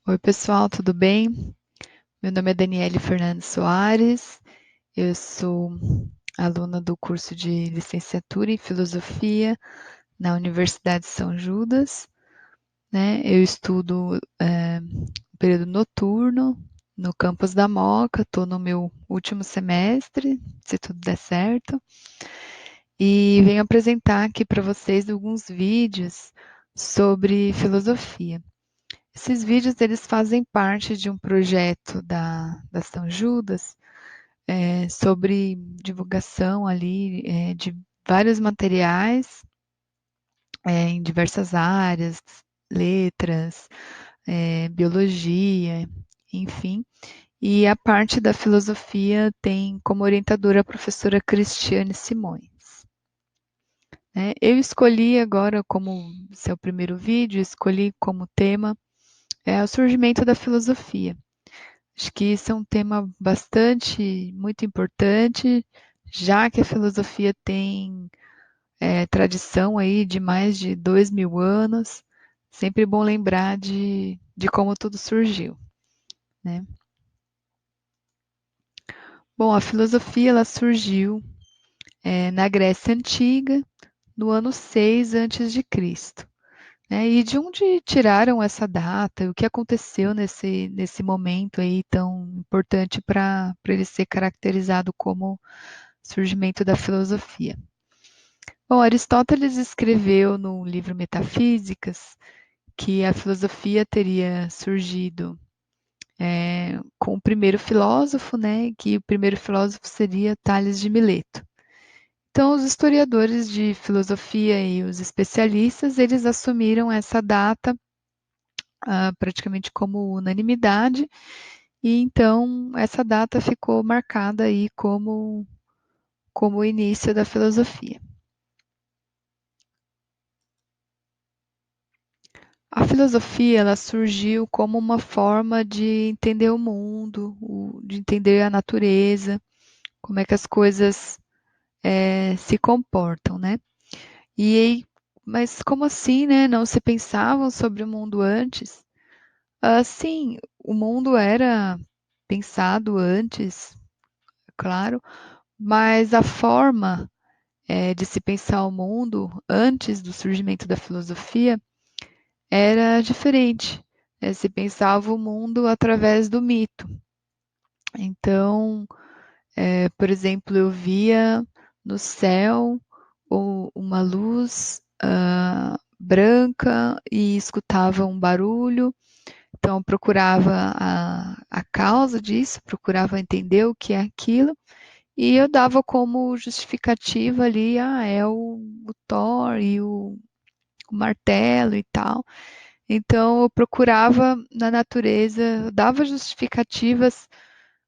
Oi, pessoal, tudo bem? Meu nome é Daniele Fernandes Soares, eu sou aluna do curso de licenciatura em filosofia na Universidade de São Judas, né? Eu estudo no período noturno no campus da Moca, estou no meu último semestre, se tudo der certo, e venho apresentar aqui para vocês alguns vídeos sobre filosofia. Esses vídeos eles fazem parte de um projeto da São Judas sobre divulgação ali de vários materiais em diversas áreas, letras, biologia, enfim. E a parte da filosofia tem como orientadora a professora Cristiane Simões. Né? Eu escolhi agora como seu primeiro vídeo, escolhi como tema o surgimento da filosofia. Acho que isso é um tema muito importante, já que a filosofia tem tradição aí de mais de 2000 anos. Sempre bom lembrar de como tudo surgiu, né? Bom, a filosofia ela surgiu na Grécia Antiga, no ano 6 antes de Cristo. Né? E de onde tiraram essa data? O que aconteceu nesse momento aí tão importante para ele ser caracterizado como surgimento da filosofia? Bom, Aristóteles escreveu no livro Metafísicas que a filosofia teria surgido com o primeiro filósofo, né? Que o primeiro filósofo seria Tales de Mileto. Então, os historiadores de filosofia e os especialistas, eles assumiram essa data praticamente como unanimidade, e então essa data ficou marcada aí como o início da filosofia. A filosofia ela surgiu como uma forma de entender o mundo, de entender a natureza, como é que as coisas se comportam, né? Mas como assim, né? Não se pensavam sobre o mundo antes? Sim, o mundo era pensado antes, claro, mas a forma de se pensar o mundo antes do surgimento da filosofia era diferente. Se pensava o mundo através do mito. Então, por exemplo, eu via no céu uma luz branca e escutava um barulho. Então, eu procurava a causa disso, procurava entender o que é aquilo. E eu dava como justificativa ali, é o Thor e o martelo e tal. Então, eu procurava na natureza, eu dava justificativas,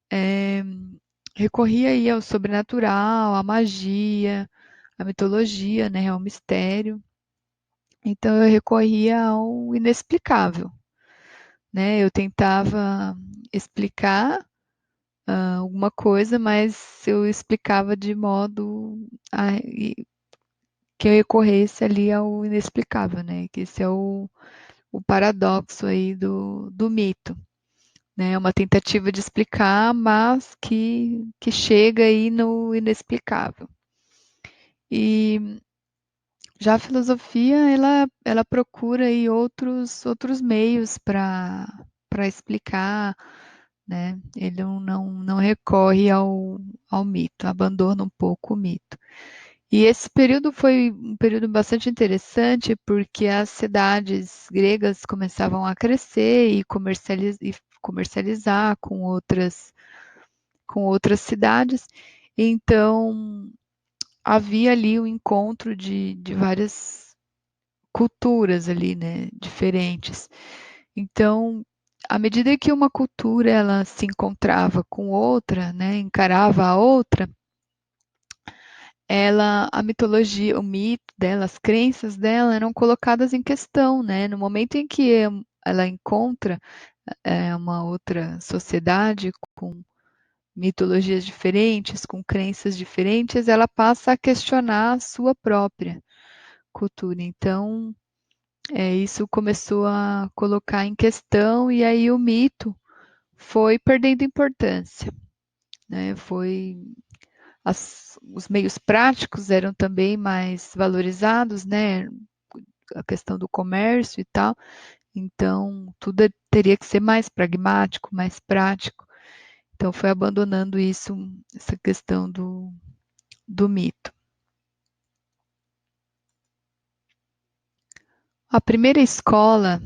eh, recorria aí ao sobrenatural, à magia, à mitologia, né, ao mistério. Então, eu recorria ao inexplicável, né? Eu tentava explicar alguma coisa, mas eu explicava de modo que eu recorresse ali ao inexplicável, né? Que esse é o paradoxo aí do mito, né? É uma tentativa de explicar, mas que chega aí no inexplicável. E já a filosofia, ela procura aí outros meios para explicar, né? Ele não recorre ao mito, abandona um pouco o mito. E esse período foi um período bastante interessante, porque as cidades gregas começavam a crescer e comercializar com outras cidades. Então, havia ali um encontro de várias culturas ali, né, diferentes. Então, à medida que uma cultura ela se encontrava com outra, né, encarava a outra, a mitologia, o mito dela, as crenças dela eram colocadas em questão, né? No momento em que ela encontra uma outra sociedade com mitologias diferentes, com crenças diferentes, ela passa a questionar a sua própria cultura. Então, Isso começou a colocar em questão e aí o mito foi perdendo importância, né? Os meios práticos eram também mais valorizados, né? A questão do comércio e tal. Então, tudo teria que ser mais pragmático, mais prático. Então, foi abandonando isso, essa questão do mito. A primeira escola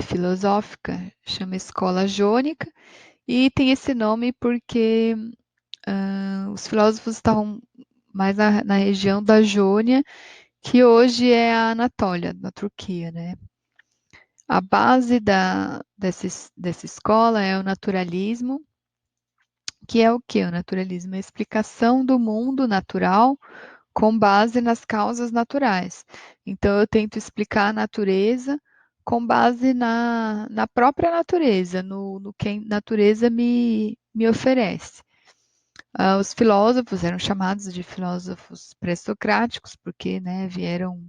filosófica chama Escola Jônica e tem esse nome porque os filósofos estavam mais na região da Jônia, que hoje é a Anatólia, na Turquia, né? A base dessa escola é o naturalismo, que é o que? O naturalismo é a explicação do mundo natural com base nas causas naturais. Então, eu tento explicar a natureza com base na própria natureza, no que a natureza me oferece. Os filósofos eram chamados de filósofos pré-socráticos, porque né, vieram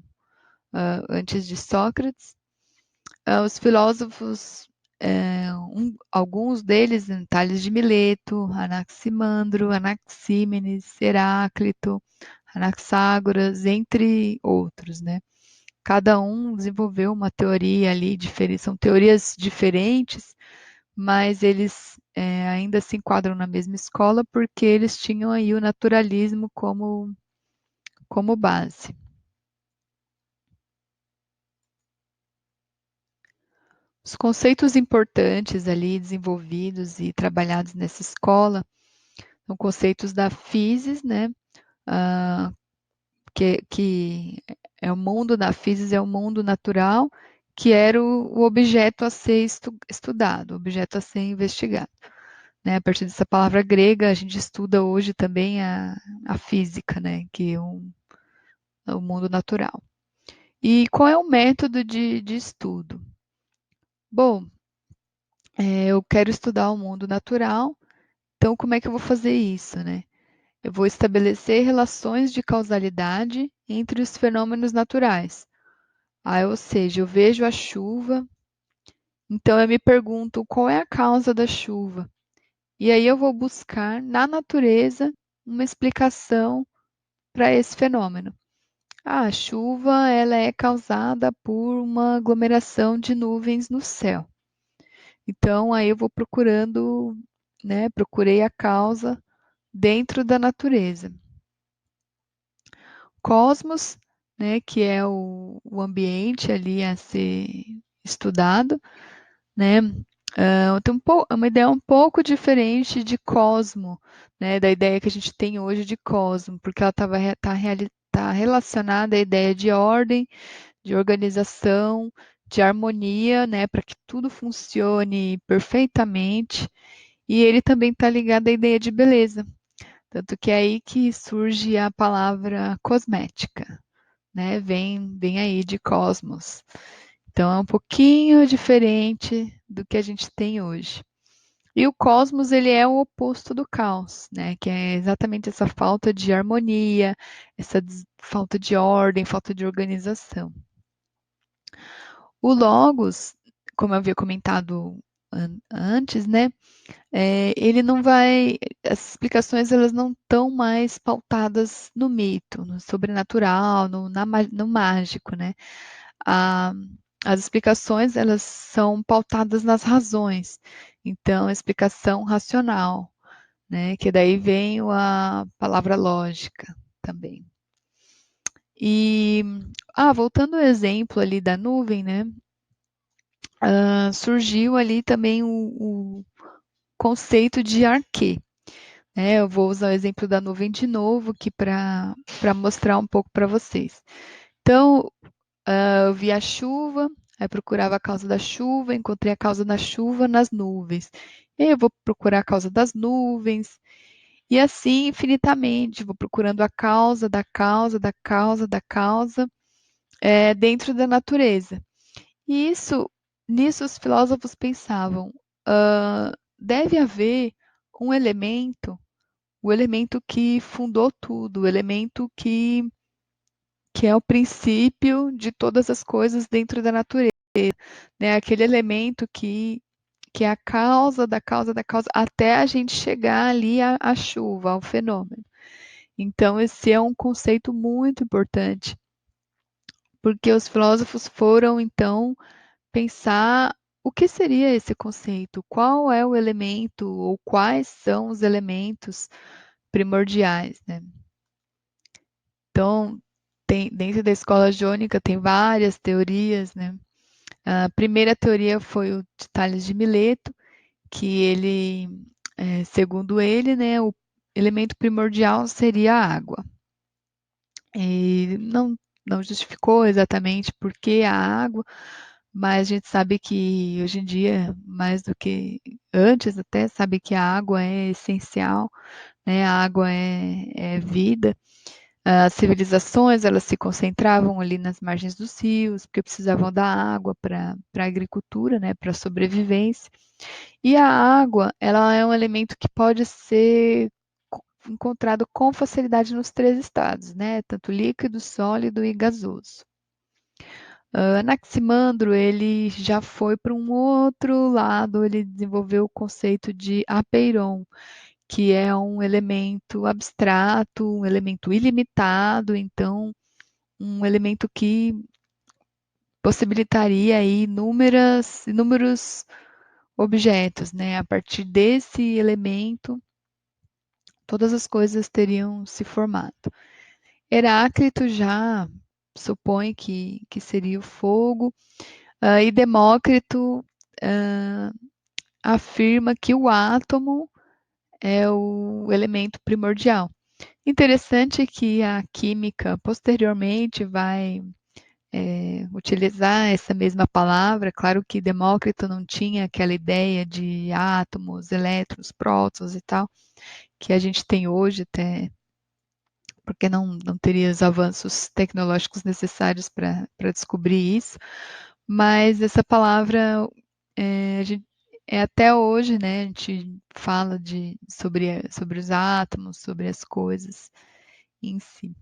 antes de Sócrates. Os filósofos, alguns deles, Tales de Mileto, Anaximandro, Anaxímenes, Heráclito, Anaxágoras, entre outros, né? Cada um desenvolveu uma teoria ali, são teorias diferentes, mas eles ainda se enquadram na mesma escola porque eles tinham aí o naturalismo como base. Os conceitos importantes ali desenvolvidos e trabalhados nessa escola são conceitos da physis, né? Ah, que é o mundo da physis, é o mundo natural, que era o objeto a ser estudado, o objeto a ser investigado. Né? A partir dessa palavra grega, a gente estuda hoje também a física, né? Que é o mundo natural. E qual é o método de estudo? Bom, eu quero estudar o mundo natural, então como é que eu vou fazer isso, né? Eu vou estabelecer relações de causalidade entre os fenômenos naturais. Ou seja, eu vejo a chuva, então eu me pergunto qual é a causa da chuva. E aí eu vou buscar na natureza uma explicação para esse fenômeno. A chuva ela é causada por uma aglomeração de nuvens no céu. Então aí eu vou procurando, né, procurei a causa dentro da natureza. Cosmos, né, que é o ambiente ali a ser estudado, né? Tem uma ideia um pouco diferente de cosmo, né, da ideia que a gente tem hoje de cosmo, porque ela tá relacionada à ideia de ordem, de organização, de harmonia, né, para que tudo funcione perfeitamente. E ele também está ligado à ideia de beleza, tanto que é aí que surge a palavra cosmética, né? Vem aí de cosmos. Então é um pouquinho diferente do que a gente tem hoje. E o cosmos, ele é o oposto do caos, né? Que é exatamente essa falta de harmonia, essa falta de ordem, falta de organização. O logos, como eu havia comentado antes, né? Ele não vai. As explicações elas não estão mais pautadas no mito, no sobrenatural, no mágico, né? A- as explicações elas são pautadas nas razões. Então, a explicação racional, né? Que daí vem a palavra lógica também. E voltando ao exemplo ali da nuvem, né? Surgiu ali também o conceito de arquê. Né? Eu vou usar o exemplo da nuvem de novo aqui para mostrar um pouco para vocês. Então, eu vi a chuva, aí procurava a causa da chuva, encontrei a causa da chuva nas nuvens. E aí eu vou procurar a causa das nuvens, e assim infinitamente, vou procurando a causa da causa da causa da causa dentro da natureza. E nisso os filósofos pensavam, deve haver um elemento, o elemento que fundou tudo, o elemento que que é o princípio de todas as coisas dentro da natureza, né? Aquele elemento que é a causa da causa da causa, até a gente chegar ali à chuva, ao fenômeno. Então, esse é um conceito muito importante, porque os filósofos foram, então, pensar o que seria esse conceito, qual é o elemento ou quais são os elementos primordiais, né? Então, dentro da escola jônica tem várias teorias, né? A primeira teoria foi o de Tales de Mileto, que ele, segundo ele, né, o elemento primordial seria a água. E não justificou exatamente por que a água, mas a gente sabe que hoje em dia, mais do que antes até, sabe que a água é essencial, né? A água é vida. As civilizações, elas se concentravam ali nas margens dos rios, porque precisavam da água para a agricultura, né? Para a sobrevivência. E a água, ela é um elemento que pode ser encontrado com facilidade nos três estados, né? Tanto líquido, sólido e gasoso. Anaximandro, ele já foi para um outro lado, ele desenvolveu o conceito de apeiron, que é um elemento abstrato, um elemento ilimitado, então um elemento que possibilitaria aí inúmeros objetos, né? A partir desse elemento, todas as coisas teriam se formado. Heráclito já supõe que seria o fogo, e Demócrito afirma que o átomo é o elemento primordial. Interessante que a química posteriormente vai utilizar essa mesma palavra. Claro que Demócrito não tinha aquela ideia de átomos, elétrons, prótons e tal, que a gente tem hoje, até porque não teria os avanços tecnológicos necessários para descobrir isso, mas essa palavra a gente, até hoje, né, a gente fala sobre os átomos, sobre as coisas em si.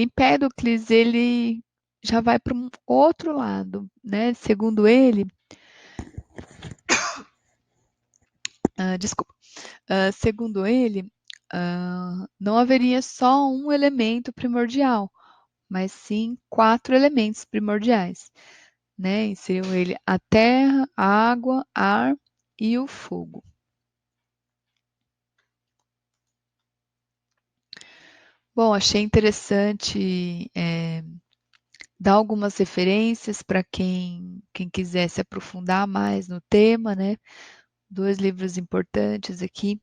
Empédocles, ele já vai para um outro lado, né? Segundo ele, desculpa, segundo ele, não haveria só um elemento primordial, mas sim 4 elementos primordiais, né? E seriam ele a terra, a água, ar e o fogo. Bom, achei interessante dar algumas referências para quem quiser se aprofundar mais no tema, né? 2 livros importantes aqui.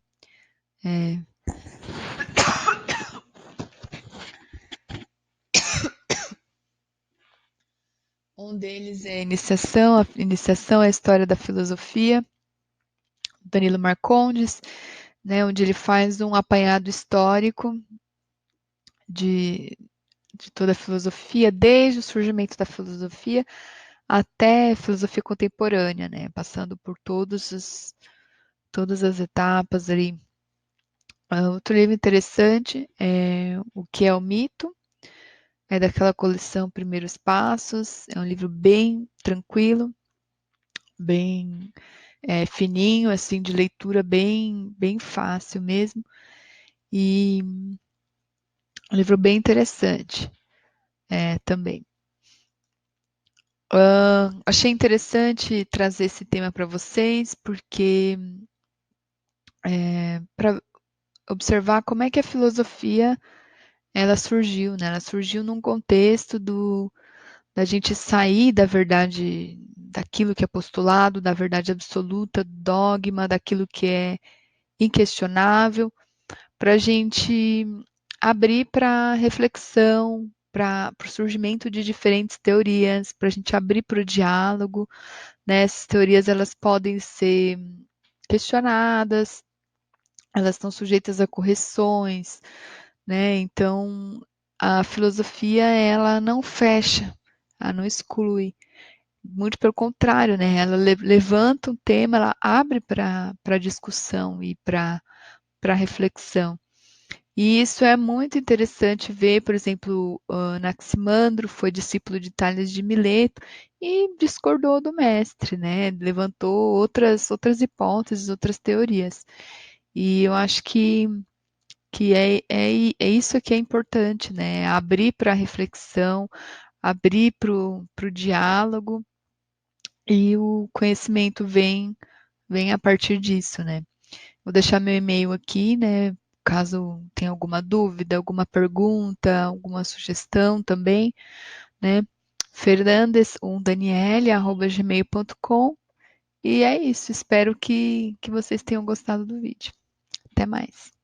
Um deles é Iniciação à História da Filosofia, Danilo Marcondes, né, onde ele faz um apanhado histórico de, de toda a filosofia, desde o surgimento da filosofia até a filosofia contemporânea, né, passando por todas as etapas ali. Outro livro interessante é O que é o Mito, é daquela coleção Primeiros Passos, é um livro bem tranquilo, bem fininho, assim, de leitura bem fácil mesmo, e um livro bem interessante também. Achei interessante trazer esse tema para vocês, porque para observar como é que a filosofia ela surgiu, né? Ela surgiu num contexto da gente sair da verdade, daquilo que é postulado, da verdade absoluta, dogma, daquilo que é inquestionável, para a gente abrir para reflexão, para o surgimento de diferentes teorias, para a gente abrir para o diálogo, né? Essas teorias elas podem ser questionadas, elas estão sujeitas a correções, né? Então a filosofia ela não fecha, ela não exclui, muito pelo contrário, né? Ela levanta um tema, ela abre para discussão e para reflexão. E isso é muito interessante ver, por exemplo, Anaximandro foi discípulo de Tales de Mileto e discordou do mestre, né? Levantou outras hipóteses, outras teorias. E eu acho que é isso que é importante, né? Abrir para a reflexão, abrir para o diálogo e o conhecimento vem a partir disso, né? Vou deixar meu e-mail aqui, né? Caso tenha alguma dúvida, alguma pergunta, alguma sugestão também, né? fernandes1daniele@gmail.com. E é isso. Espero que vocês tenham gostado do vídeo. Até mais.